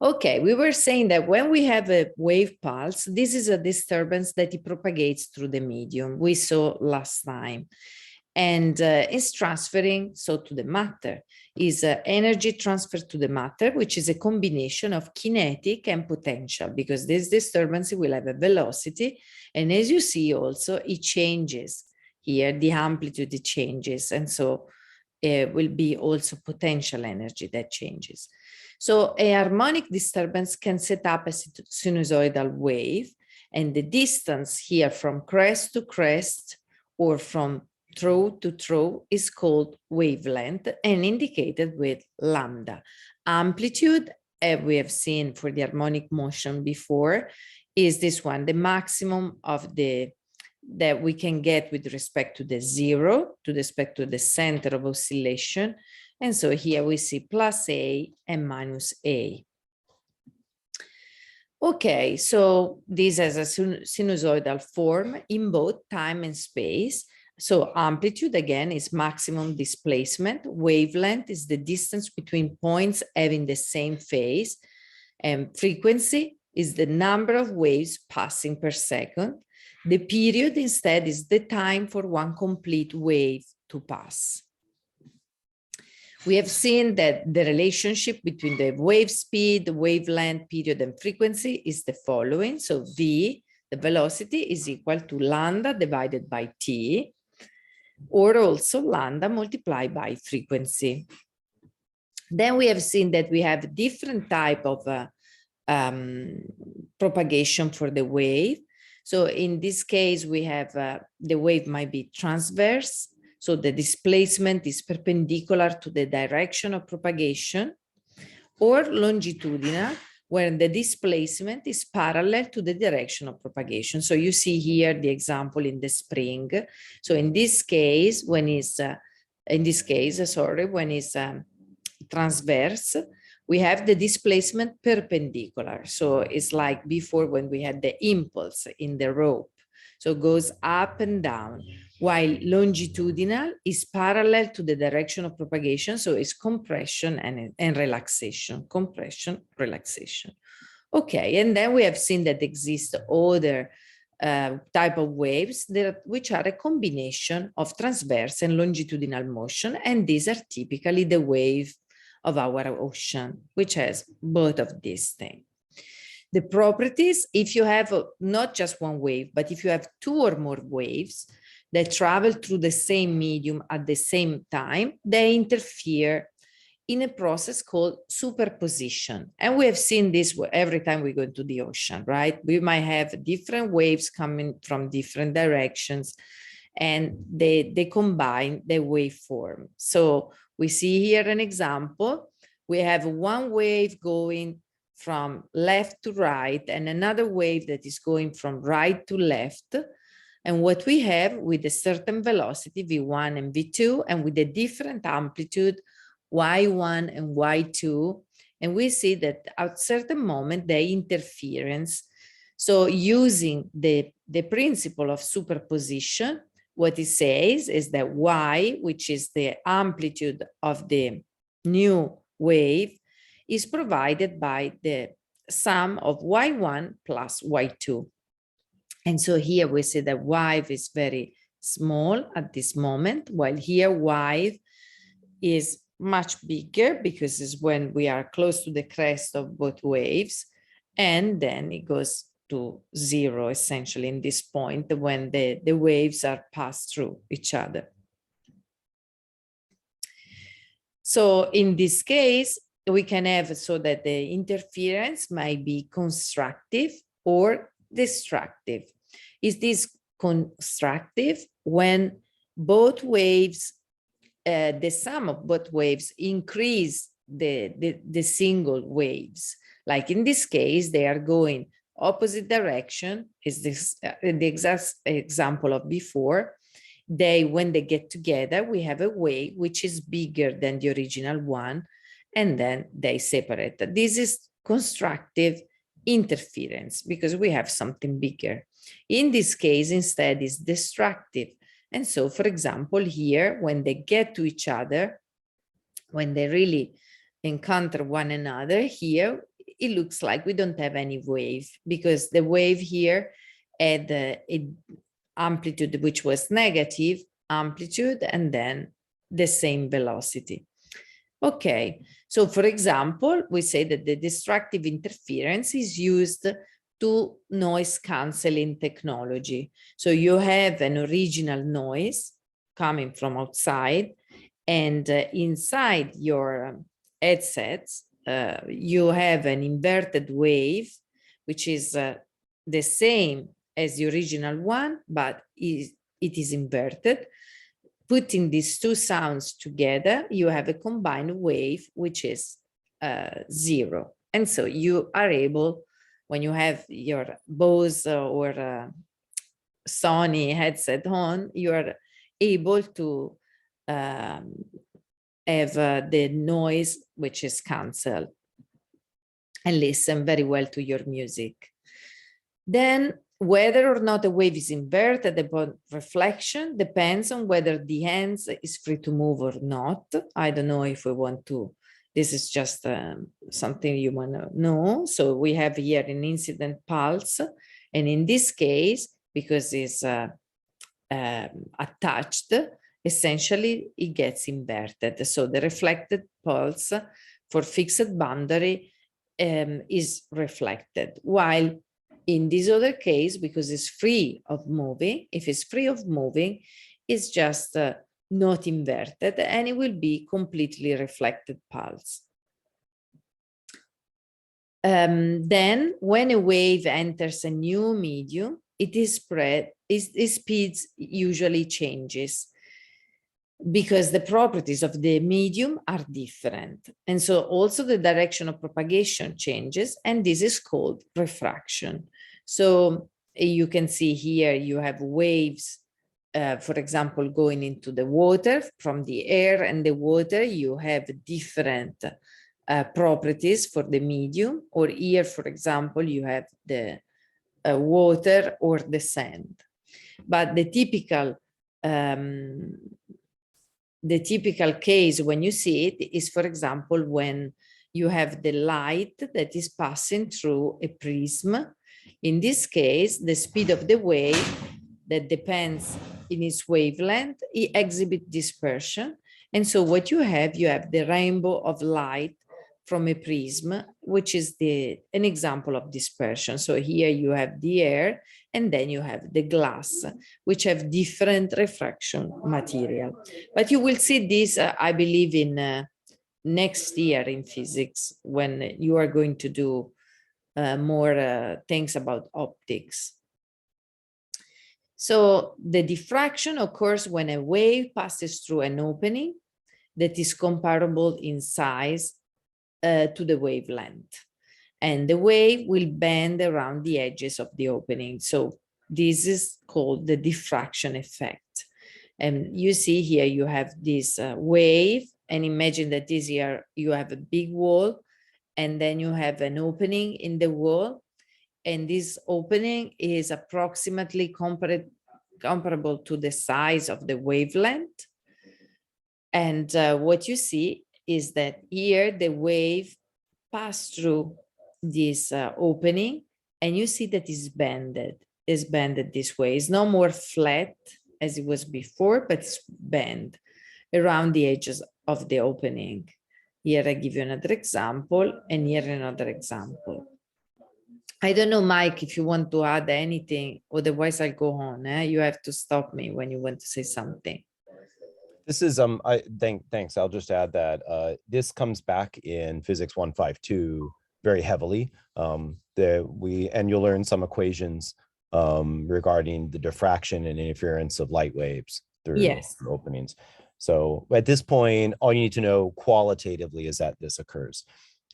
Okay, we were saying that when we have a wave pulse, this is a disturbance that it propagates through the medium we saw last time. And is transferring, so to the matter, is energy transferred to the matter, which is a combination of kinetic and potential, because this disturbance will have a velocity. And as you see also, it changes here, the amplitude it changes. And so it will be also potential energy that changes. So a harmonic disturbance can set up a sinusoidal wave, and the distance here from crest to crest or from throat to throat is called wavelength and indicated with lambda. Amplitude, as we have seen for the harmonic motion before, is this one, the maximum of the that we can get with respect to the zero, to respect to the center of oscillation. And so here we see plus A and minus A. Okay, so this has a sinusoidal form in both time and space. So amplitude, again, is maximum displacement. Wavelength is the distance between points having the same phase. And frequency is the number of waves passing per second. The period instead is the time for one complete wave to pass. We have seen that the relationship between the wave speed, the wavelength, period, and frequency is the following. So V, the velocity, is equal to lambda divided by T, or also lambda multiplied by frequency. Then we have seen that we have different type of propagation for the wave. So in this case, we have the wave might be transverse. So the displacement is perpendicular to the direction of propagation, or longitudinal, where the displacement is parallel to the direction of propagation. So you see here the example in the spring. So in this case, when it's transverse, we have the displacement perpendicular. So it's like before when we had the impulse in the rope. So it goes up and down, while longitudinal is parallel to the direction of propagation. So it's compression and relaxation, compression, relaxation. Okay, and then we have seen that exist other type of waves which are a combination of transverse and longitudinal motion. And these are typically the wave of our ocean, which has both of these things. The properties, if you have not just one wave, but if you have two or more waves that travel through the same medium at the same time, they interfere in a process called superposition. And we have seen this every time we go into the ocean, right? We might have different waves coming from different directions, and they combine the waveform. So we see here an example. We have one wave going from left to right and another wave that is going from right to left. And what we have with a certain velocity, V1 and V2, and with a different amplitude, Y1 and Y2, and we see that at certain moment they interference. So using the principle of superposition, what it says is that Y, which is the amplitude of the new wave, is provided by the sum of Y1 plus Y2. And so here we see that Y is very small at this moment, while here Y is much bigger because it's when we are close to the crest of both waves, and then it goes to zero essentially in this point when the waves are passed through each other. So in this case, we can have so that the interference might be constructive or destructive. Is this constructive when both waves, the sum of both waves increase the single waves? Like in this case, they are going opposite direction, is this the exact example of before. When they get together, we have a wave which is bigger than the original one, and then they separate. This is constructive interference because we have something bigger. In this case, instead, is destructive. And so, for example, here, when they get to each other, when they really encounter one another, here it looks like we don't have any wave, because the wave here had a amplitude which was negative amplitude and then the same velocity. Okay, so for example, we say that the destructive interference is used to noise canceling technology. So you have an original noise coming from outside, and inside your headsets, you have an inverted wave, which is the same as the original one, but it is inverted. Putting these two sounds together, you have a combined wave, which is 0. And so you are able, when you have your Bose or Sony headset on, you are able to have the noise which is canceled and listen very well to your music. Then whether or not the wave is inverted upon reflection depends on whether the hands is free to move or not. I don't know if we want to, this is just something you want to know. So we have here an incident pulse. And in this case, because it's attached, essentially it gets inverted. So the reflected pulse for fixed boundary is reflected, while in this other case, because it's free of moving, if it's free of moving, it's just not inverted, and it will be completely reflected pulse. Then when a wave enters a new medium, its speeds usually changes, because the properties of the medium are different. And so also the direction of propagation changes, and this is called refraction. So you can see here you have waves, for example, going into the water. From the air and the water, you have different properties for the medium, or here, for example, you have the water or the sand. But the typical case when you see it is, for example, when you have the light that is passing through a prism. In this case, the speed of the wave that depends in its wavelength, it exhibits dispersion. And so what you have the rainbow of light from a prism, which is an example of dispersion. So here you have the air, and then you have the glass, which have different refraction material. But you will see this, I believe, in next year in physics, when you are going to do more things about optics. So the diffraction occurs when a wave passes through an opening that is comparable in size to the wavelength, and the wave will bend around the edges of the opening. So this is called the diffraction effect. And you see here you have this wave, and imagine that this here you have a big wall, and then you have an opening in the wall, and this opening is approximately comparable to the size of the wavelength. And what you see is that here the wave passed through this opening, and you see that it's bended this way. It's no more flat as it was before, but it's bent around the edges of the opening. Here I give you another example, and here another example. I don't know, Mike, if you want to add anything, otherwise I'll go on. You have to stop me when you want to say something. This is thanks. I'll just add that this comes back in physics 152 very heavily. And you'll learn some equations regarding the diffraction and interference of light waves through openings. So at this point, all you need to know qualitatively is that this occurs.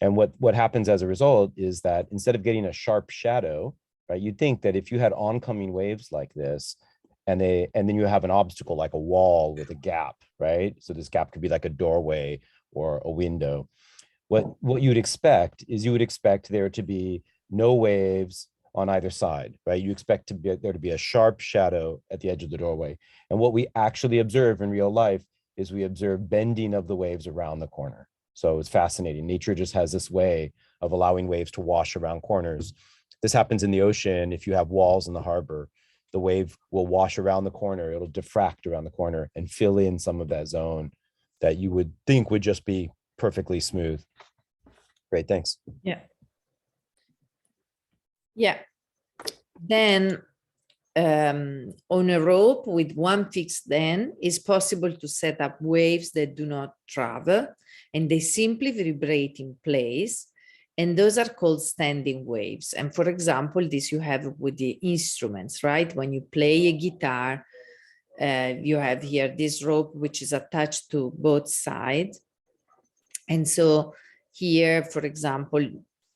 And what happens as a result is that instead of getting a sharp shadow, right, you'd think that if you had oncoming waves like this, and then you have an obstacle like a wall with a gap, right? So this gap could be like a doorway or a window. What you'd expect is you would expect there to be no waves on either side, right? You expect there to be a sharp shadow at the edge of the doorway. And what we actually observe in real life is we observe bending of the waves around the corner. So it's fascinating. Nature just has this way of allowing waves to wash around corners. This happens in the ocean. If you have walls in the harbor, the wave will wash around the corner. It'll diffract around the corner and fill in some of that zone that you would think would just be perfectly smooth. Great, thanks. Yeah. Yeah. Then on a rope with one fixed end, it's possible to set up waves that do not travel and they simply vibrate in place. And those are called standing waves. And for example, this you have with the instruments, right? When you play a guitar, you have here this rope, which is attached to both sides. And so here, for example,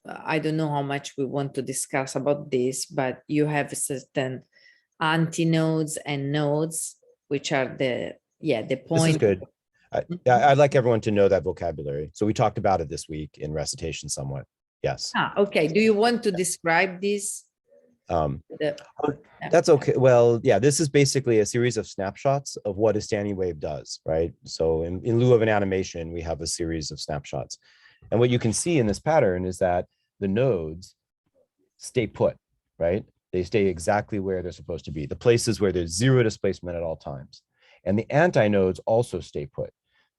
I don't know how much we want to discuss about this, but you have certain antinodes and nodes, which are the point. This is good. I'd like everyone to know that vocabulary. So we talked about it this week in recitation somewhat. Yes. Okay. Do you want to describe this? That's okay. Well, yeah, this is basically a series of snapshots of what a standing wave does, right? So in lieu of an animation, we have a series of snapshots. And what you can see in this pattern is that the nodes stay put, right? They stay exactly where they're supposed to be, the places where there's zero displacement at all times. And the antinodes also stay put,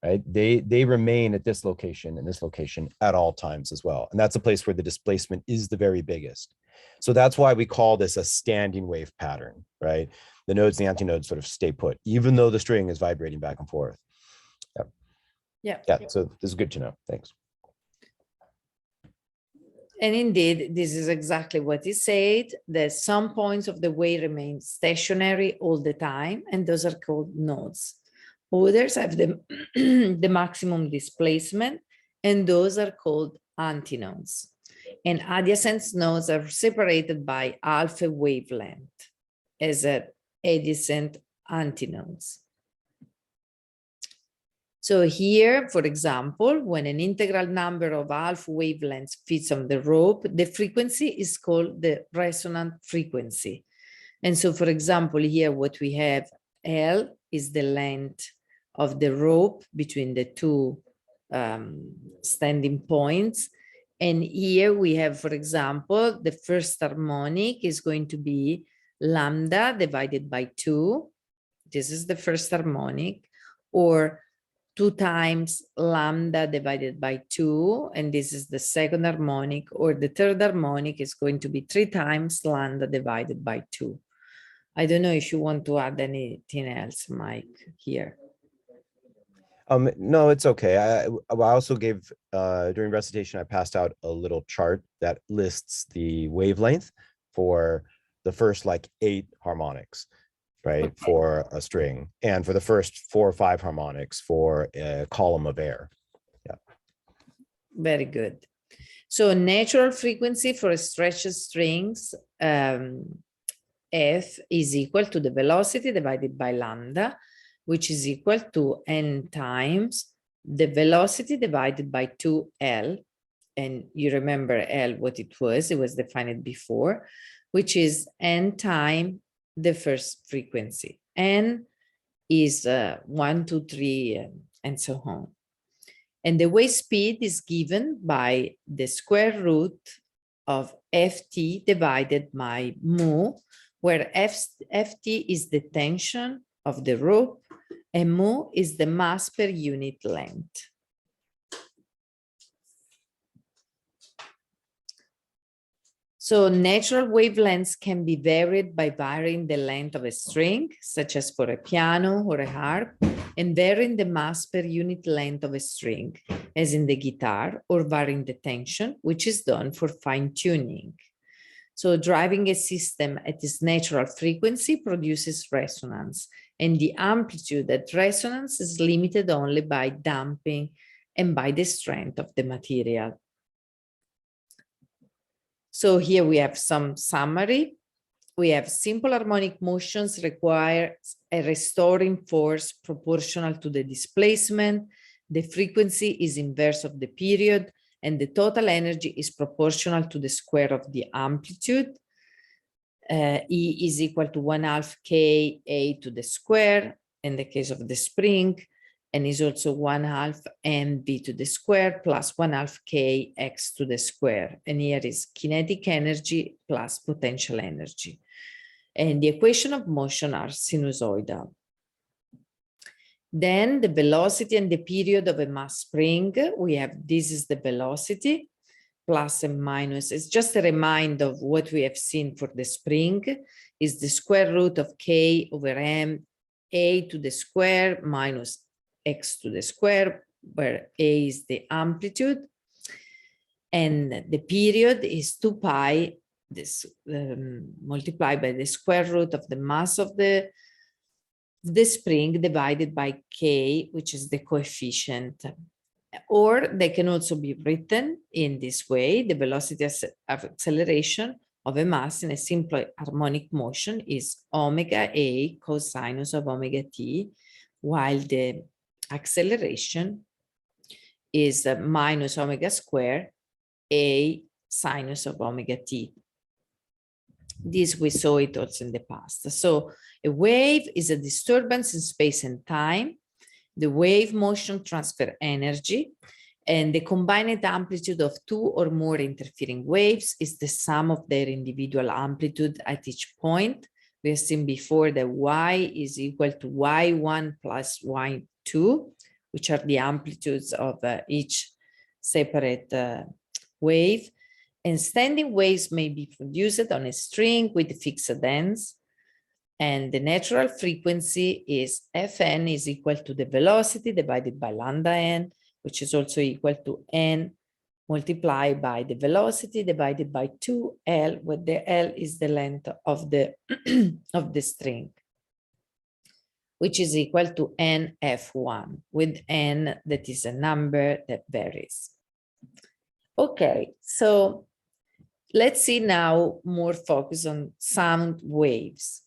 right? They remain at this location and this location at all times as well. And that's a place where the displacement is the very biggest. So that's why we call this a standing wave pattern, right? The nodes and the antinodes sort of stay put, even though the string is vibrating back and forth. Yeah. So this is good to know. Thanks. And indeed, this is exactly what he said, that some points of the wave remain stationary all the time, and those are called nodes. Others have the, the maximum displacement, and those are called antinodes. And adjacent nodes are separated by alpha wavelength as adjacent antinodes. So here, for example, when an integral number of alpha wavelengths fits on the rope, the frequency is called the resonant frequency. And so, for example, here what we have, L is the length of the rope between the two standing points. And here we have, for example, the first harmonic is going to be lambda divided by 2. This is the first harmonic, or 2 times lambda divided by 2, and this is the second harmonic, or the third harmonic is going to be 3 times lambda divided by 2. I don't know if you want to add anything else, Mike, here. No, it's okay. I also gave, during recitation, I passed out a little chart that lists the wavelength for the first like 8 harmonics, right? Okay. For a string, and for the first 4 or 5 harmonics for a column of air. Yeah. Very good. So natural frequency for stretched strings, F is equal to the velocity divided by lambda, which is equal to n times the velocity divided by 2L. And you remember L, what it was defined before, which is n times the first frequency. N is 1, 2, 3, and so on. And the wave speed is given by the square root of Ft divided by mu, where Ft is the tension of the rope and mu is the mass per unit length. So natural wavelengths can be varied by varying the length of a string, such as for a piano or a harp, and varying the mass per unit length of a string, as in the guitar, or varying the tension, which is done for fine tuning. So driving a system at its natural frequency produces resonance, and the amplitude at resonance is limited only by damping and by the strength of the material. So here we have some summary. We have simple harmonic motions require a restoring force proportional to the displacement. The frequency is inverse of the period, and the total energy is proportional to the square of the amplitude. E is equal to 1/2 Ka to the square in the case of the spring. and is also 1/2 mv to the square plus 1/2 k x to the square. And here is kinetic energy plus potential energy. And the equation of motion are sinusoidal. Then the velocity and the period of a mass spring, we have, this is the velocity, plus and minus. It's just a reminder of what we have seen for the spring, is the square root of k over m, a to the square minus x to the square, where a is the amplitude. And the period is 2 pi, this multiplied by the square root of the mass of the spring divided by k, which is the coefficient. Or they can also be written in this way: the velocity of acceleration of a mass in a simple harmonic motion is omega a cosinus of omega t, while the acceleration is minus omega square a sinus of omega t. This we saw it also in the past. So a wave is a disturbance in space and time. The wave motion transfer energy, and the combined amplitude of 2 or more interfering waves is the sum of their individual amplitude at each point. We have seen before that y is equal to y1 plus y2, which are the amplitudes of each separate wave. And standing waves may be produced on a string with fixed ends. And the natural frequency is Fn is equal to the velocity divided by lambda n, which is also equal to n multiplied by the velocity divided by 2L, where the L is the length of the, of the string, which is equal to nF1, with n that is a number that varies. Okay, so let's see now more focus on sound waves.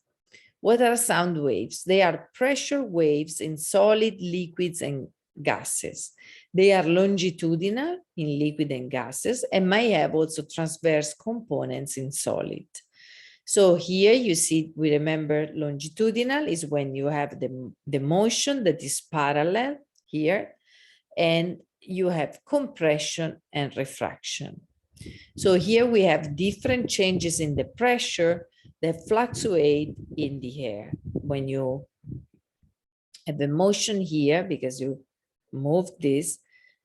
What are sound waves? They are pressure waves in solid, liquids, and gases. They are longitudinal in liquid and gases, and may have also transverse components in solid. So here you see, we remember longitudinal is when you have the motion that is parallel here, and you have compression and refraction. So here we have different changes in the pressure that fluctuate in the air. When you have a motion here, because you move this,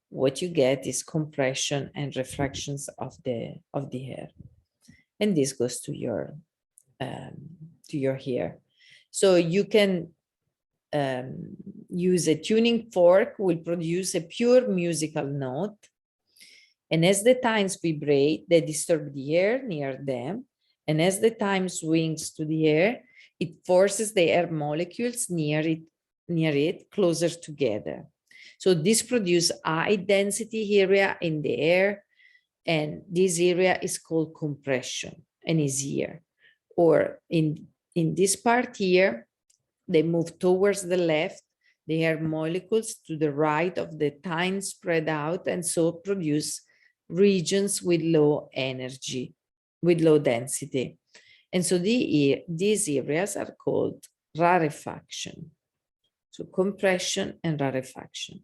what you get is compression and refractions of the air. And this goes to your hair. So you can use a tuning fork, will produce a pure musical note. And as the times vibrate, they disturb the air near them. And as the time swings to the air, it forces the air molecules near it closer together. So this produces high density area in the air, and this area is called compression and is here. Or in this part here, they move towards the left, the air molecules to the right of the time spread out, and so produce regions with low energy, with low density. And so these areas are called rarefaction. So compression and rarefaction.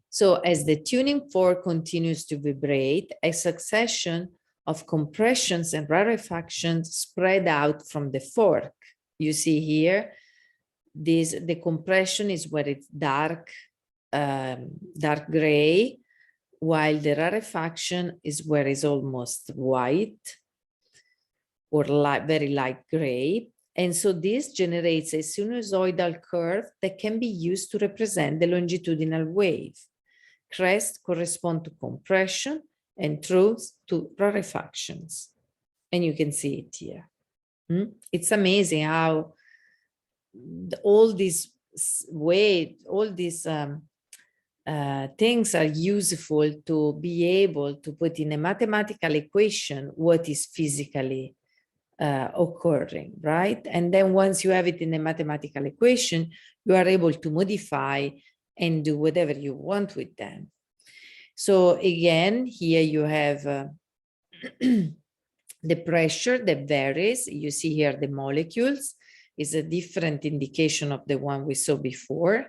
So as the tuning fork continues to vibrate, a succession of compressions and rarefactions spread out from the fork. You see here, the compression is where it's dark gray, while the rarefaction is where it's almost white or very light gray. And so this generates a sinusoidal curve that can be used to represent the longitudinal wave. Crests correspond to compression and troughs to rarefactions. And you can see it here. It's amazing how all these things are useful to be able to put in a mathematical equation what is physically occurring, right? And then once you have it in a mathematical equation, you are able to modify and do whatever you want with them. So again, here you have the pressure that varies. You see here the molecules, is a different indication of the one we saw before.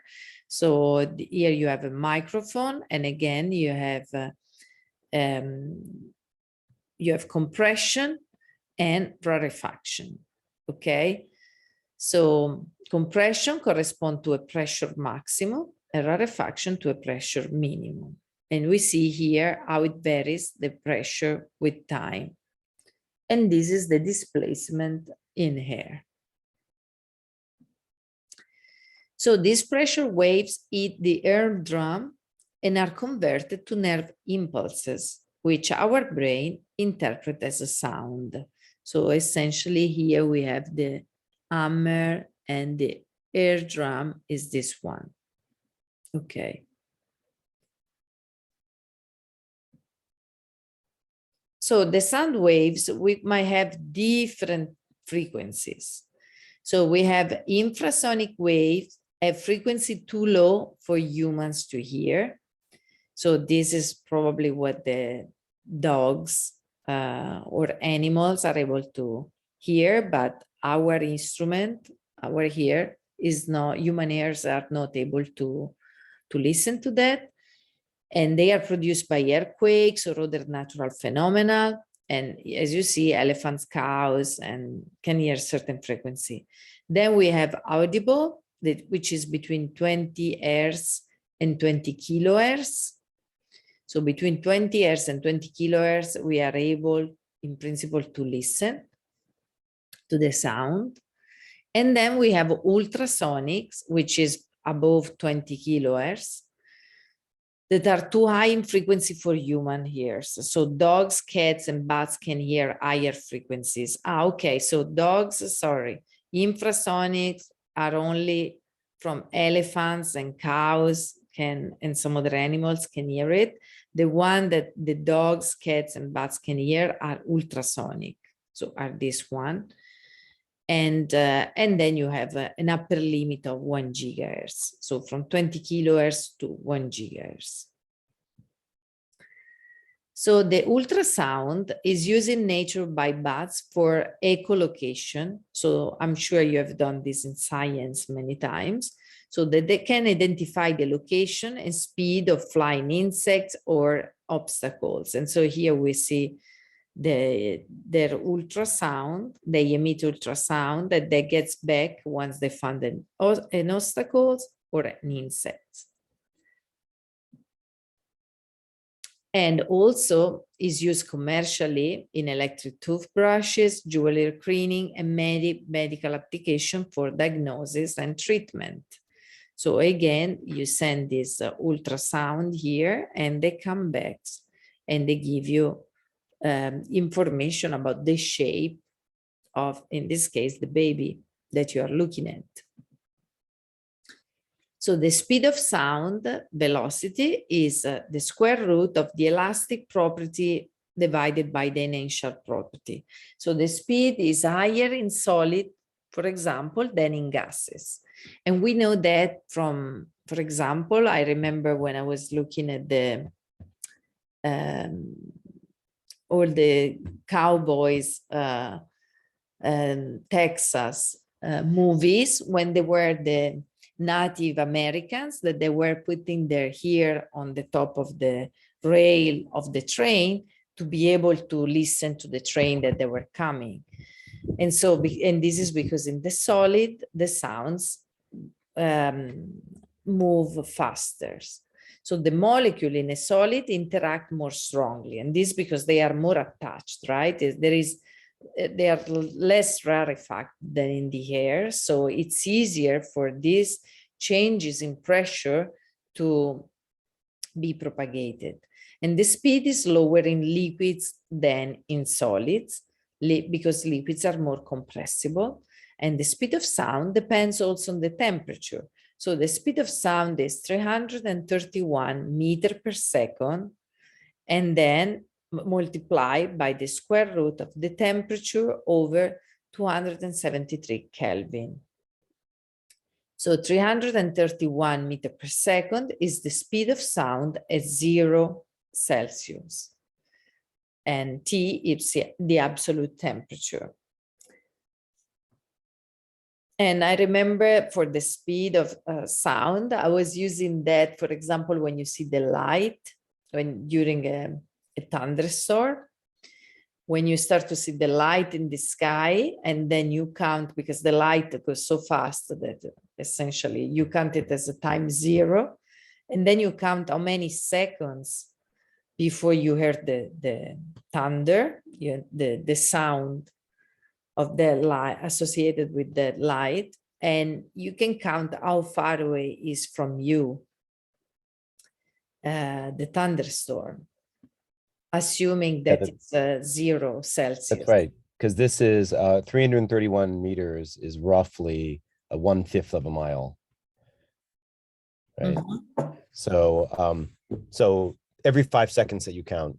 So here you have a microphone, and again, you have compression and rarefaction, okay? So compression corresponds to a pressure maximum and rarefaction to a pressure minimum. And we see here how it varies the pressure with time. And this is the displacement in air. So these pressure waves hit the air drum and are converted to nerve impulses, which our brain interprets as a sound. So essentially here we have the hammer, and the air drum is this one. Okay. So the sound waves, we might have different frequencies. So we have infrasonic waves at frequency too low for humans to hear. So this is probably what the dogs or animals are able to hear, but our instrument, our ear is not, human ears are not able to listen to that. And they are produced by earthquakes or other natural phenomena. And as you see, elephants, cows, and can hear certain frequency. Then we have audible, which is between 20 hertz and 20 kilohertz. So between 20 hertz and 20 kilohertz, we are able, in principle, to listen to the sound. And then we have ultrasonics, which is above 20 kilohertz, that are too high in frequency for human ears. So dogs, cats, and bats can hear higher frequencies. Okay, so dogs, sorry, infrasonics are only from elephants and cows and some other animals can hear it. The one that the dogs, cats, and bats can hear are ultrasonic. So are this one. And then you have an upper limit of 1 gigahertz. So from 20 kilohertz to 1 gigahertz. So the ultrasound is used in nature by bats for echolocation. So I'm sure you have done this in science many times. So that they can identify the location and speed of flying insects or obstacles. And so here we see their ultrasound, they emit ultrasound that they gets back once they found an obstacle or an insect. And also is used commercially in electric toothbrushes, jewelry cleaning, and medical application for diagnosis and treatment. So again, you send this ultrasound here and they come back and they give you information about the shape of, in this case, the baby that you are looking at. So the speed of sound velocity is the square root of the elastic property divided by the inertial property. So the speed is higher in solid, for example, than in gases. And we know that from, for example, I remember when I was looking at the all the cowboys, Texas movies, when they were the Native Americans, that they were putting their ear on the top of the rail of the train to be able to listen to the train that they were coming. And so, and this is because in the solid, the sounds move faster. So the molecule in a solid interact more strongly, and this because they are more attached, right? They are less rarefied than in the air, so it's easier for these changes in pressure to be propagated. And the speed is lower in liquids than in solids, because liquids are more compressible. And the speed of sound depends also on the temperature. So the speed of sound is 331 meters per second, and then multiply by the square root of the temperature over 273 Kelvin. So 331 meters per second is the speed of sound at 0 Celsius. And T is the absolute temperature. And I remember for the speed of sound, I was using that, for example, when you see the light, when during a thunderstorm, when you start to see the light in the sky, and then you count, because the light goes so fast that essentially you count it as a time 0, and then you count how many seconds before you heard the thunder, the sound of the light associated with the light, and you can count how far away is from you the thunderstorm, assuming Yeah, that it's 0 that's Celsius. right. Because this is 331 meters is roughly a 1/5 of a mile, right? So every 5 seconds that you count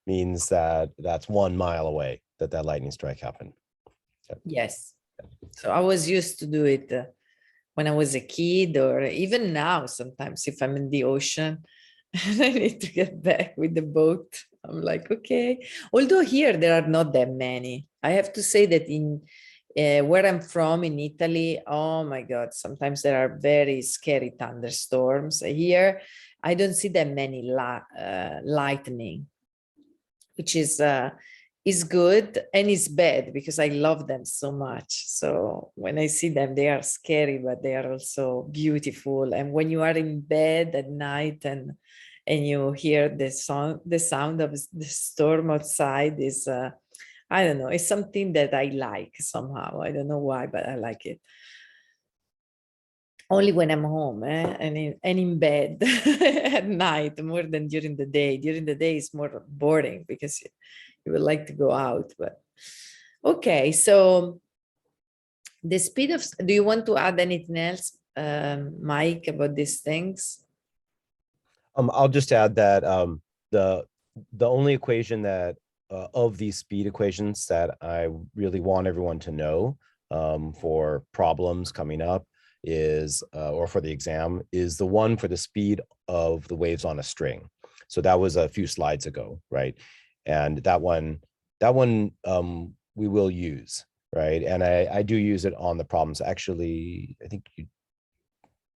means that that's 1 mile away that lightning strike happened. Yes. So I was used to do it when I was a kid, or even now, sometimes if I'm in the ocean and I need to get back with the boat, I'm like, okay. Although here there are not that many. I have to say that in where I'm from in Italy, oh my God, sometimes there are very scary thunderstorms. Here, I don't see that many lightning, which is good and is bad because I love them so much. So when I see them, they are scary, but they are also beautiful. And when you are in bed at night and you hear the sound of the storm outside is I don't know, it's something that I like somehow. I don't know why, but I like it. Only when I'm home and in bed at night, more than during the day. During the day is more boring because you would like to go out. But okay, so the speed of, do you want to add anything else, Mike, about these things? I'll just add that the only equation that of these speed equations that I really want everyone to know for problems coming up is, or for the exam, is the one for the speed of the waves on a string. So that was a few slides ago, right? And that one we will use, right? And I do use it on the problems. Actually, I think you,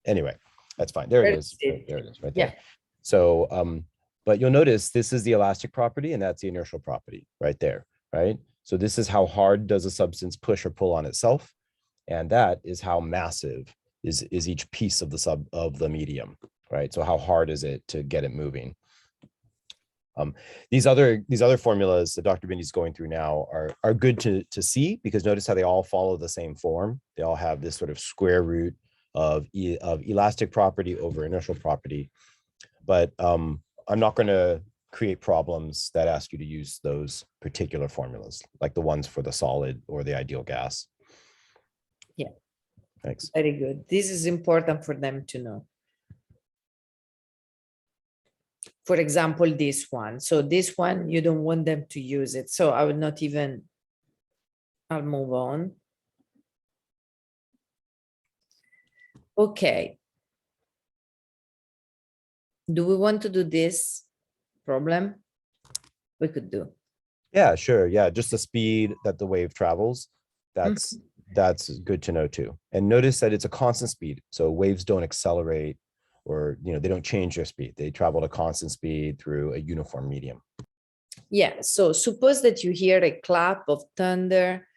anyway, that's fine. There it is. There it is, right there. Yeah. So, but you'll notice this is the elastic property and that's the inertial property right there, right? So this is how hard does a substance push or pull on itself. And that is how massive is each piece of the medium, right? So how hard is it to get it moving? These other formulas that Dr. Bindi's going through now are good to see, because notice how they all follow the same form. They all have this sort of square root of elastic property over inertial property. But I'm not going to create problems that ask you to use those particular formulas, like the ones for the solid or the ideal gas. Yeah. Thanks. Very good. This is important for them to know. For example, this one. So this one, you don't want them to use it. So I will not even, I'll move on. Okay. Do we want to do this problem? We could do. Yeah, sure. Yeah, just the speed that the wave travels. That's good to know too. And notice that it's a constant speed. So waves don't accelerate, or they don't change their speed. They travel at a constant speed through a uniform medium. Yeah, so suppose that you hear a clap of thunder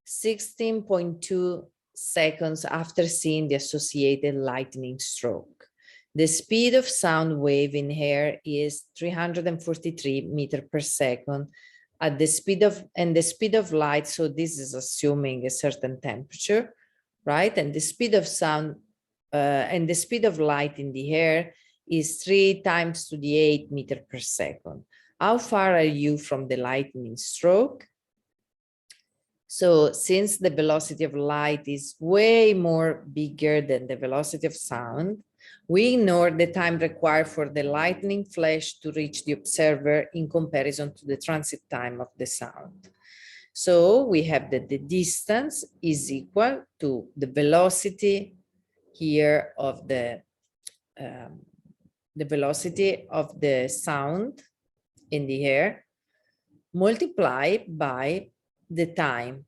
16.2 seconds after seeing the associated lightning stroke. The speed of sound wave in air is 343 meters per second at the speed of, and the speed of light, so this is assuming a certain temperature, right? And the speed of sound and the speed of light in the air is 3 times to the 8 meters per second. How far are you from the lightning stroke? So since the velocity of light is way more bigger than the velocity of sound, we ignore the time required for the lightning flash to reach the observer in comparison to the transit time of the sound. So we have that the distance is equal to the velocity here of the velocity of the sound in the air multiplied by the time.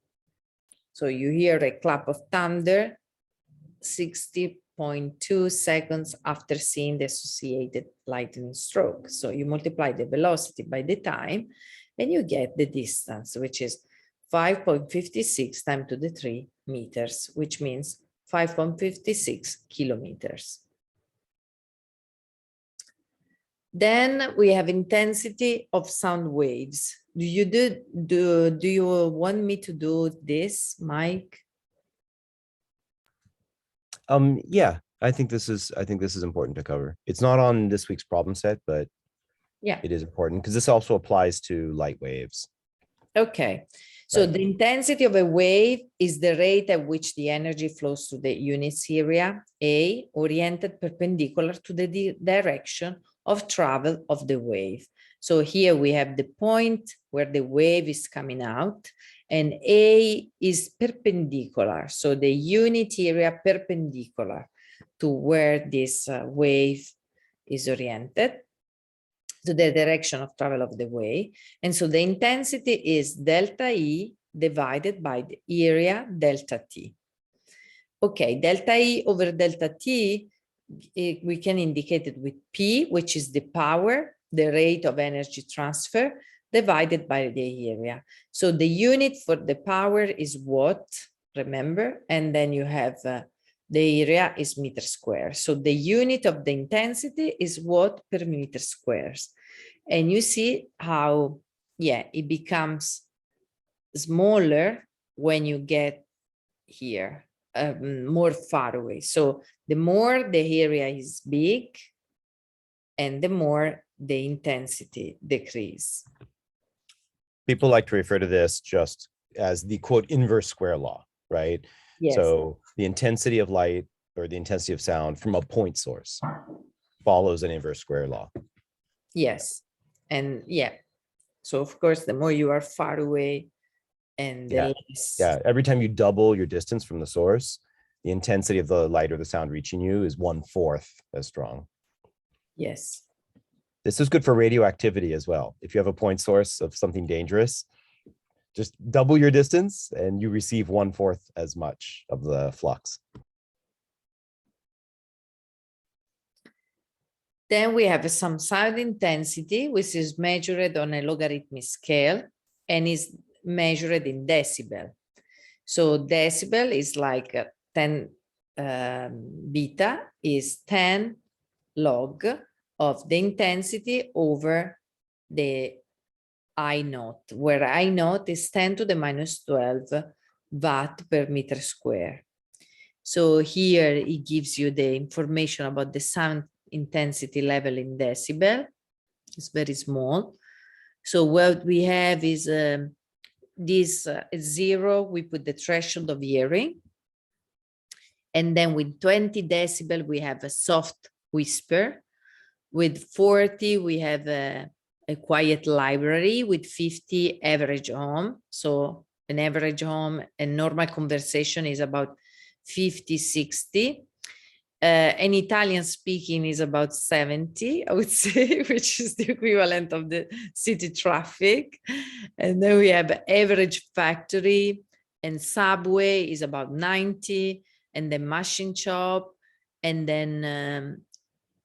So you hear a clap of thunder 60.2 seconds after seeing the associated lightning stroke. So you multiply the velocity by the time and you get the distance, which is 5.56 times to the 3 meters, which means 5.56 kilometers. Then we have intensity of sound waves. Do you want me to do this, Mike? Yeah, I think this is important to cover. It's not on this week's problem set, but yeah, it is important because this also applies to light waves. Okay, so Right. the intensity of a wave is the rate at which the energy flows through the unit's area, A, oriented perpendicular to the direction of travel of the wave. So here we have the point where the wave is coming out, and A is perpendicular. So the unit area perpendicular to where this wave is oriented, to the direction of travel of the wave. And so the intensity is delta E divided by the area delta T. Okay, delta E over delta T, we can indicate it with P, which is the power, the rate of energy transfer, divided by the area. So the unit for the power is watt, remember, and then you have the area is meter square. So the unit of the intensity is watt per meter squares. And you see how, it becomes smaller when you get here, more far away. So the more the area is big and the more the intensity decrease. People like to refer to this just as the quote inverse square law, right? Yes. So the intensity of light or the intensity of sound from a point source follows an inverse square law. Yes. And so of course, the more you are far away and the less. Yeah, every time you double your distance from the source, the intensity of the light or the sound reaching you is 1/4 as strong. Yes. This is good for radioactivity as well. If you have a point source of something dangerous, just double your distance and you receive 1/4 as much of the flux. Then we have some sound intensity, which is measured on a logarithmic scale and is measured in decibel. So decibel is like 10 beta is 10 log of the intensity over the I naught, where I naught is 10 to the minus 12 watt per meter square. So here it gives you the information about the sound intensity level in decibel. It's very small. So what we have is this 0, we put the threshold of hearing. And then with 20 decibel, we have a soft whisper. With 40, we have a quiet library. With 50, average hum. So an average hum, a normal conversation is about 50, 60. An Italian speaking is about 70, I would say, which is the equivalent of the city traffic. And then we have average factory, and subway is about 90, and then machine shop, and then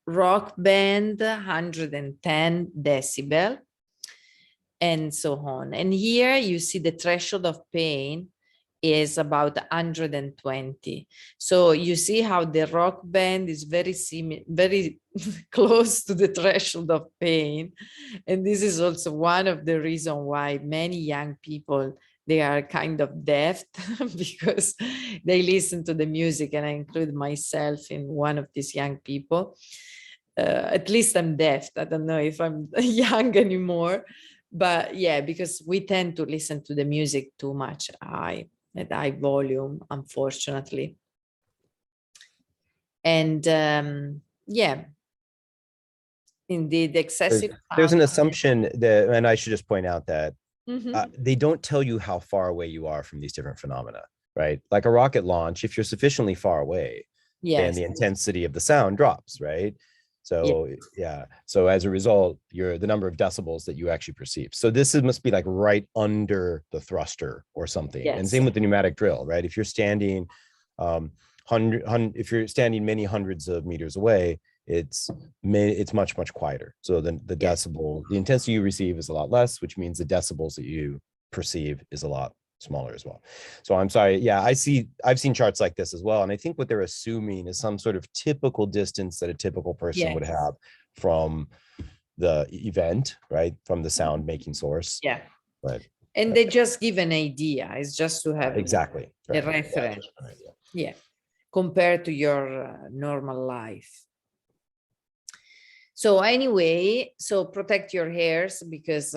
rock band, 110 decibel, and so on. And here you see the threshold of pain is about 120. So you see how the rock band is very close to the threshold of pain. And this is also one of the reasons why many young people, they are kind of deaf because they listen to the music, and I include myself in one of these young people. At least I'm deaf. I don't know if I'm young anymore, but because we tend to listen to the music too much at high volume, unfortunately. And indeed, excessive. There's an assumption that, and I should just point out that Mm-hmm. they don't tell you how far away you are from these different phenomena, right? Like a rocket launch, if you're sufficiently far away, then Yes. the intensity of the sound drops, right? So yeah, so as a result, the number of decibels that you actually perceive. So must be like right under the thruster or something. And same with the pneumatic drill, right? If you're standing if you're standing many hundreds of meters away, it's much quieter. So the decibel, the intensity you receive is a lot less, which means the decibels that you perceive is a lot smaller as well. So I'm sorry. Yeah, I've seen charts like this as well. And I think what they're assuming is some sort of typical distance that a typical person would have from the event, right? From the sound making source. Yeah. Right. And they just give an idea. It's just to have exactly a reference. Yeah. Compared to your normal life. So anyway, so protect your ears because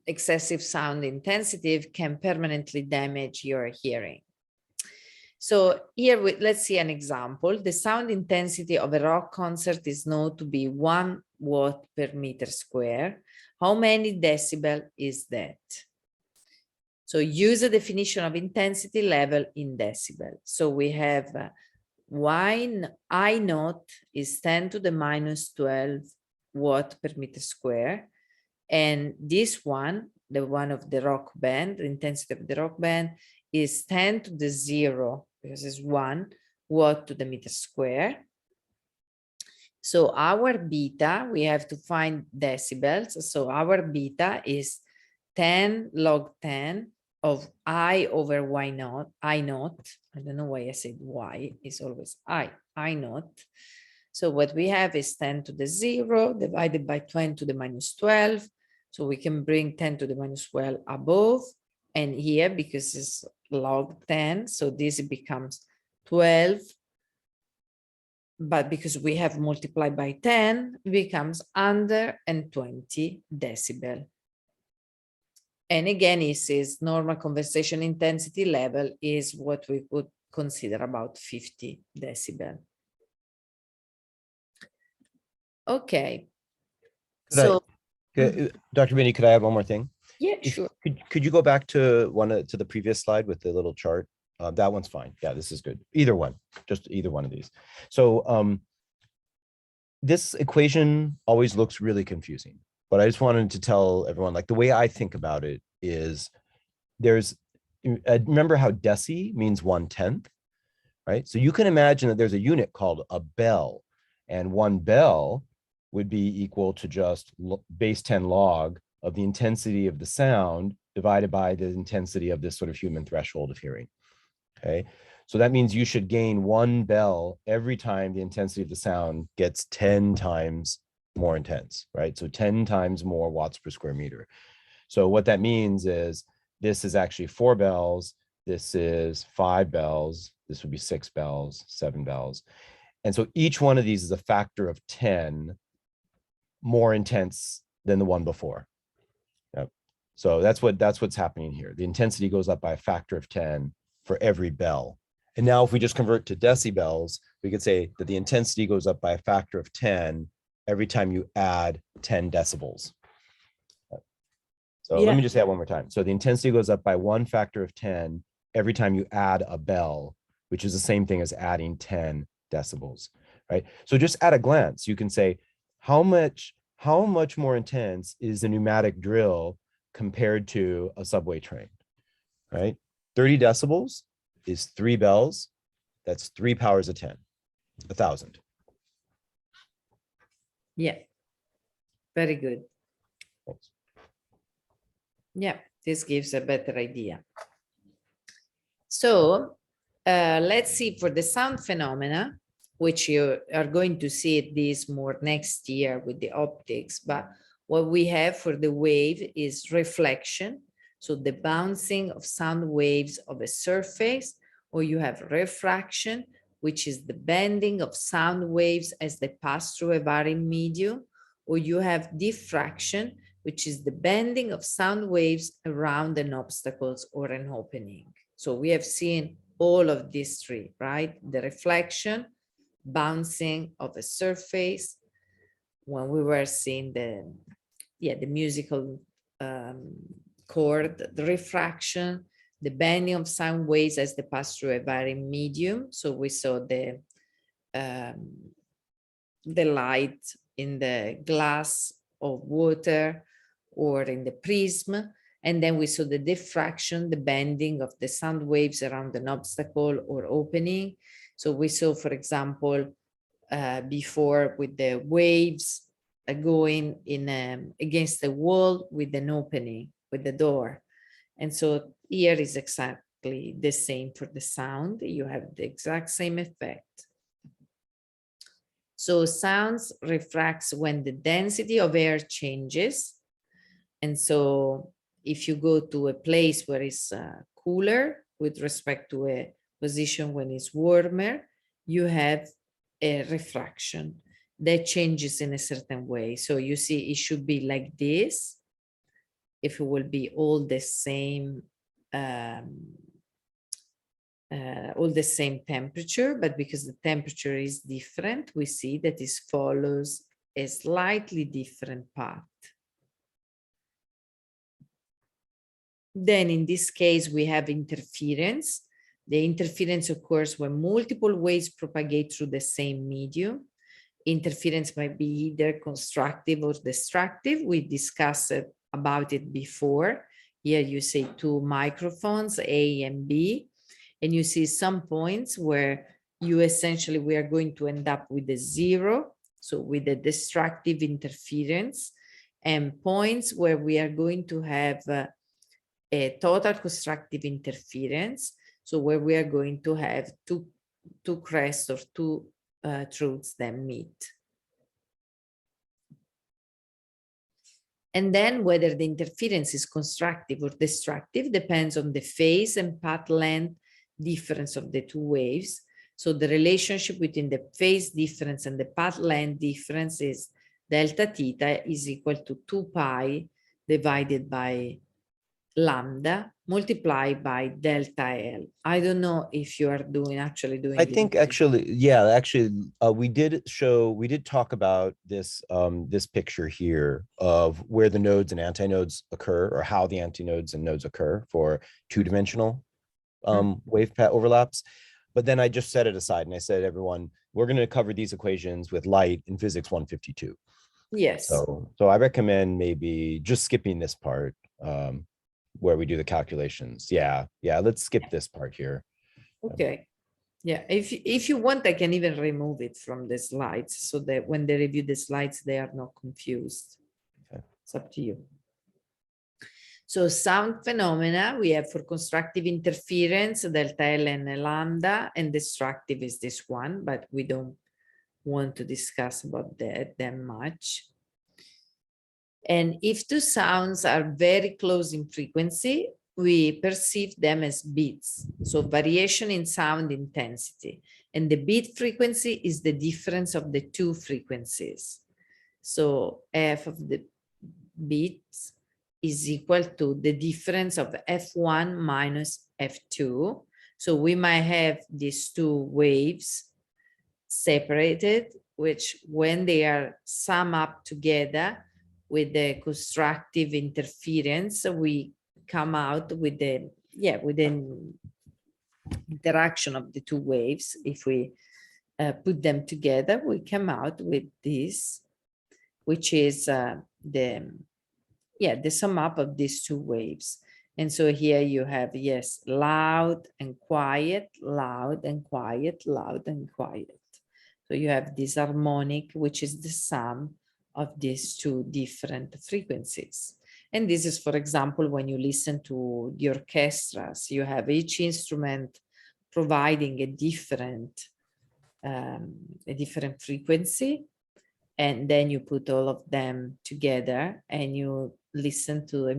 excessive sound intensity can permanently damage your hearing. So here, let's see an example. The sound intensity of a rock concert is known to be 1 watt per meter square. How many decibel is that? So use a definition of intensity level in decibel. So we have I naught is 10 to the minus 12 watt per meter square. And this one, the one of the rock band, the intensity of the rock band is 10 to the 0, because it's 1 watt to the meter square. So our beta, we have to find decibels. So our beta is 10 log 10 of I over Y naught, I naught. I don't know why I said Y, it's always I naught. So what we have is 10 to the 0 divided by 20 to the minus 12. So we can bring 10 to the minus 12 above. And here, because it's log 10, so this becomes 12. But because we have multiplied by 10, it becomes 120 decibel. And again, it says normal conversation intensity level is what we would consider about 50 decibel. Okay. Dr. Vinny, could I add one more thing? Yeah, sure. Could you go back to the previous slide with the little chart? That one's fine. Yeah, this is good. Either one, just either one of these. So this equation always looks really confusing, but I just wanted to tell everyone, like, the way I think about it is remember how deci means 1/10, right? So you can imagine that there's a unit called a bell, and 1 bell would be equal to just base 10 log of the intensity of the sound divided by the intensity of this sort of human threshold of hearing. Okay, so that means you should gain 1 bell every time the intensity of the sound gets 10 times more intense, right? So 10 times more watts per square meter. So what that means is this is actually 4 bells, this is 5 bells, this would be 6 bells, 7 bells. And so each one of these is a factor of 10 more intense than the one before. Yep. So that's what's happening here. The intensity goes up by a factor of 10 for every bell. And now if we just convert to decibels, we could say that the intensity goes up by a factor of 10 every time you add 10 decibels. So let me just say that one more time. So the intensity goes up by 1 factor of 10 every time you add a bell, which is the same thing as adding 10 decibels, right? So just at a glance, you can say, how much more intense is the pneumatic drill compared to a subway train, right? 30 decibels is 3 bells. That's 3 powers of 10, 1,000. Yeah, very good. Thanks. Yeah, this gives a better idea. So let's see for the sound phenomena, which you are going to see this more next year with the optics, but what we have for the wave is reflection. So the bouncing of sound waves of a surface, or you have refraction, which is the bending of sound waves as they pass through a varying medium, or you have diffraction, which is the bending of sound waves around an obstacle or an opening. So we have seen all of these three, right? The reflection, bouncing of a surface, when we were seeing the musical chord, the refraction, the bending of sound waves as they pass through a varying medium. So we saw the the light in the glass of water or in the prism. And then we saw the diffraction, the bending of the sound waves around an obstacle or opening. So we saw, for example, before with the waves going in against the wall with an opening, with the door. And so here is exactly the same for the sound. You have the exact same effect. So sounds refracts when the density of air changes. And so if you go to a place where it's cooler with respect to a position when it's warmer, you have a refraction that changes in a certain way. So you see, it should be like this if it will be all the same temperature, but because the temperature is different, we see that this follows a slightly different path. Then in this case, we have interference. The interference occurs when multiple waves propagate through the same medium. Interference might be either constructive or destructive. We discussed about it before. Here you say two microphones, A and B, and you see some points where we are going to end up with a zero, so with a destructive interference, and points where we are going to have a total constructive interference, so where we are going to have two crests or two truths that meet. And then whether the interference is constructive or destructive depends on the phase and path length difference of the two waves. So the relationship between the phase difference and the path length difference is delta theta is equal to 2 pi divided by lambda multiplied by delta L. I don't know if you are actually doing. I think we did talk about this this picture here of where the nodes and antinodes occur, or how the antinodes and nodes occur for two-dimensional wave path overlaps. But then I just set it aside and I said, everyone, we're going to cover these equations with light in physics 152. Yes. So I recommend maybe just skipping this part where we do the calculations. Yeah, let's skip this part here. Okay. Yeah, if you want, I can even remove it from the slides so that when they review the slides, they are not confused. Okay. It's up to you. So sound phenomena, we have for constructive interference, delta L and lambda, and destructive is this one, but we don't want to discuss about that much. And if two sounds are very close in frequency, we perceive them as beats. So variation in sound intensity. And the beat frequency is the difference of the two frequencies. So f of the beats is equal to the difference of f1 minus f2. So we might have these two waves separated, which when they are sum up together with the constructive interference, we come out with the interaction of the two waves. If we put them together, we come out with this, which is the sum up of these two waves. And so here you have, yes, loud and quiet, loud and quiet, loud and quiet. So you have this harmonic, which is the sum of these two different frequencies. And this is, for example, when you listen to the orchestras, you have each instrument providing a different frequency, and then you put all of them together and you listen to a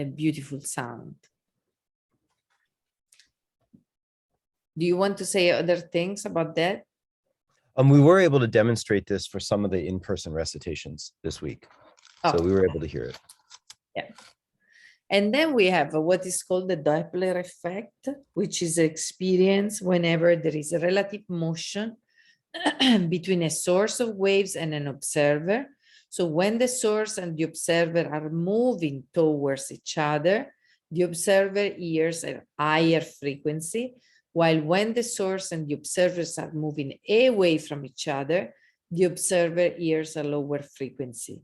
beautiful sound. Do you want to say other things about that? We were able to demonstrate this for some of the in-person recitations this week. So we were able to hear it. Yeah. And then we have what is called the Doppler effect, which is experience whenever there is a relative motion between a source of waves and an observer. So when the source and the observer are moving towards each other, the observer hears a higher frequency, while when the source and the observers are moving away from each other, the observer hears a lower frequency.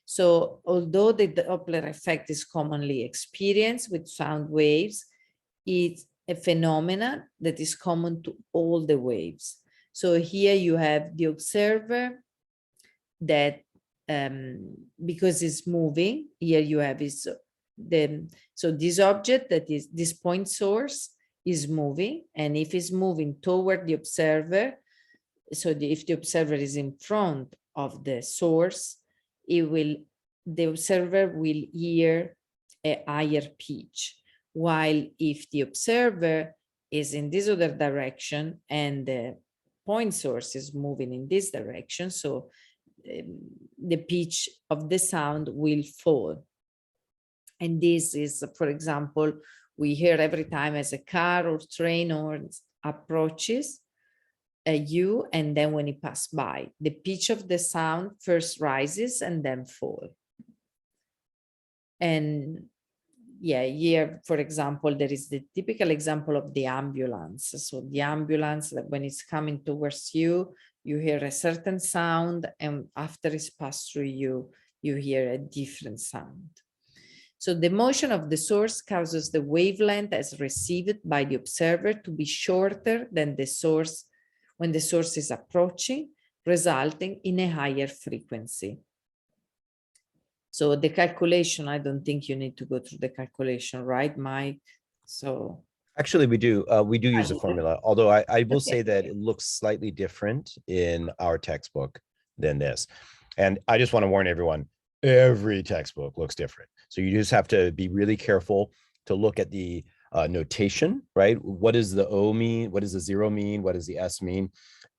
So although the Doppler effect is commonly experienced with sound waves, it's a phenomenon that is common to all the waves. So here you have the observer that because it's moving, here you have is so this object that is this point source is moving, and if it's moving toward the observer, so if the observer is in front of the source, the observer will hear a higher pitch, while if the observer is in this other direction and the point source is moving in this direction, so the pitch of the sound will fall. And this is, for example, we hear every time as a car or train or approaches you, and then when it passes by, the pitch of the sound first rises and then fall. And yeah, here, for example, there is the typical example of the ambulance. So the ambulance, that when it's coming towards you, you hear a certain sound, and after it's passed through you, you hear a different sound. So the motion of the source causes the wavelength as received by the observer to be shorter than the source when the source is approaching, resulting in a higher frequency. So the calculation, I don't think you need to go through the calculation, right, Mike? So Actually, we do use a formula, although I will Okay. say that it looks slightly different in our textbook than this. And I just want to warn everyone, every textbook looks different. So you just have to be really careful to look at the notation, right? What does the O mean? What does the 0 mean? What does the S mean?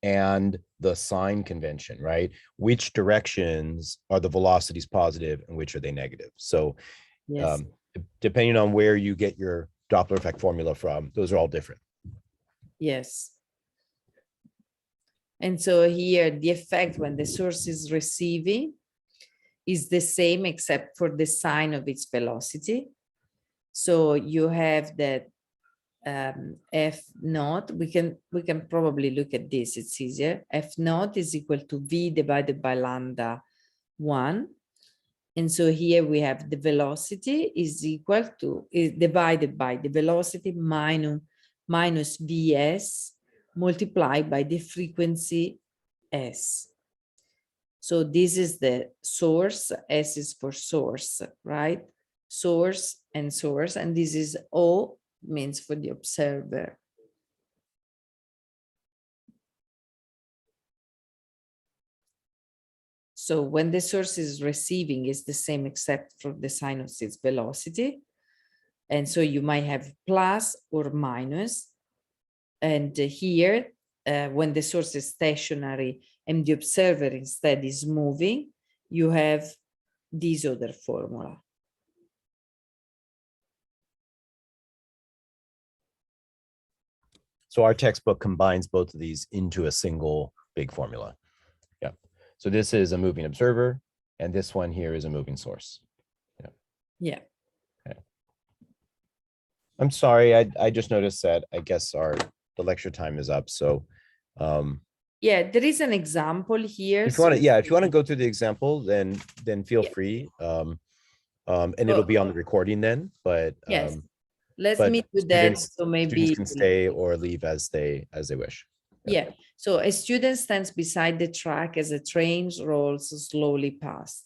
And the sign convention, right? Which directions are the velocities positive and which are they negative? So yes. Depending on where you get your Doppler effect formula from, those are all different. Yes. And so here the effect when the source is receiving is the same except for the sign of its velocity. So you have that F naught, we can probably look at this, it's easier. F naught is equal to V divided by lambda 1. And so here we have the velocity is equal to, is divided by the velocity minus Vs multiplied by the frequency S. So this is the source, S is for source, right? Source, and this is O means for the observer. So when the source is receiving is the same except for the sign of its velocity. And so you might have plus or minus. And here, when the source is stationary and the observer instead is moving, you have this other formula. So our textbook combines both of these into a single big formula. Yeah. So this is a moving observer, and this one here is a moving source. Yeah. Yeah. Okay. I'm sorry, I just noticed that I guess the lecture time is up. So yeah, there is an example here. if you want to, if you want to go through the example, then feel free. And it'll be on the recording then, but yes. Let's but meet with that. So students maybe can stay or leave as they wish. Yeah. So a student stands beside the track as a train rolls slowly past.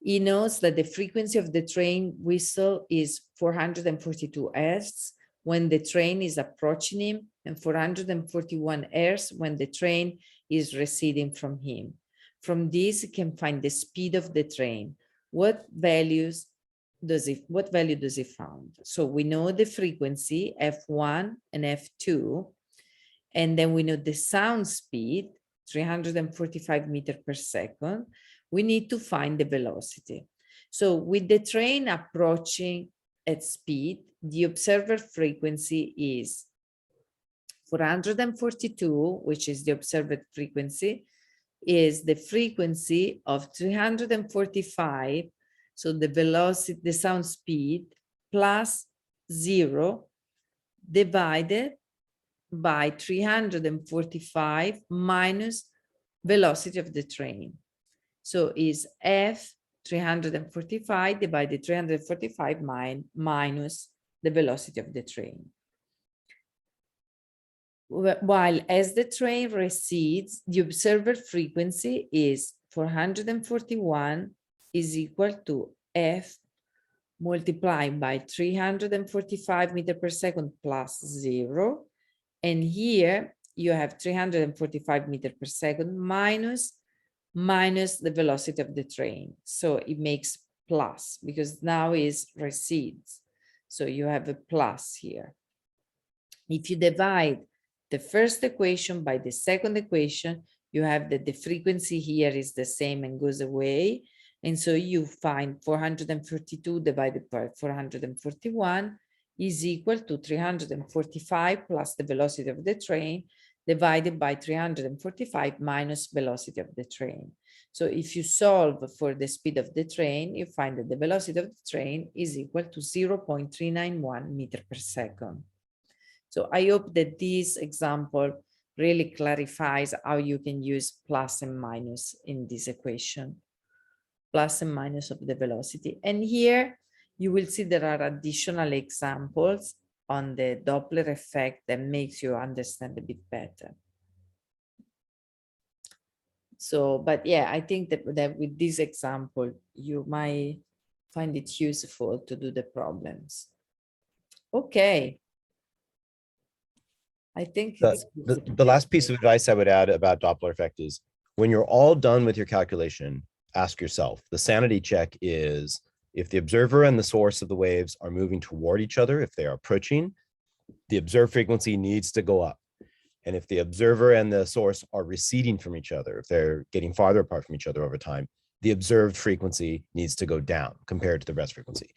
He knows that the frequency of the train whistle is 442 Hz when the train is approaching him, and 441 Hz when the train is receding from him. From this, he can find the speed of the train. What value does he found? So we know the frequency F1 and F2, and then we know the sound speed, 345 meters per second. We need to find the velocity. So with the train approaching at speed, the observer frequency is 442, which is the observed frequency, is the frequency of 345. So the velocity, the sound speed plus 0 divided by 345 minus velocity of the train. So is F 345 divided 345 minus the velocity of the train. While as the train recedes, the observed frequency is 441 is equal to F multiplied by 345 meters per second plus 0. And here you have 345 meters per second minus the velocity of the train. So it makes plus because now is recedes. So you have a plus here. If you divide the first equation by the second equation, you have that the frequency here is the same and goes away. And so you find 442 divided by 441 is equal to 345 plus the velocity of the train divided by 345 minus velocity of the train. So if you solve for the speed of the train, you find that the velocity of the train is equal to 0.391 meters per second. So I hope that this example really clarifies how you can use plus and minus in this equation, plus and minus of the velocity. And here you will see there are additional examples on the Doppler effect that makes you understand a bit better. So, but yeah, I think that with this example, you might find it useful to do the problems. Okay. I think it's The last piece of advice I would add about Doppler effect is when you're all done with your calculation, ask yourself, the sanity check is if the observer and the source of the waves are moving toward each other, if they are approaching, the observed frequency needs to go up. And if the observer and the source are receding from each other, if they're getting farther apart from each other over time, the observed frequency needs to go down compared to the rest frequency.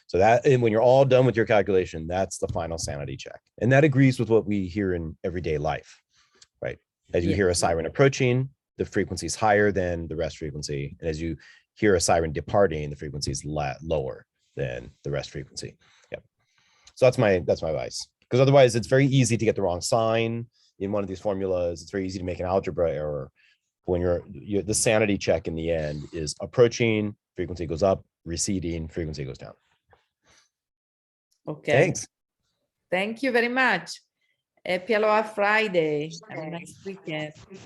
So that, and when you're all done with your calculation, that's the final sanity check. And that agrees with what we hear in everyday life, right? As you hear a siren approaching, the frequency is higher than the rest frequency. And as you hear a siren departing, the frequency is lower than the rest frequency. Yep. So that's my advice. Because otherwise it's very easy to get the wrong sign in one of these formulas. It's very easy to make an algebra error. When you're the sanity check in the end is approaching, frequency goes up, receding, frequency goes down. Okay. Thanks. Thank you very much. Happy Aloha Friday. Have a nice weekend.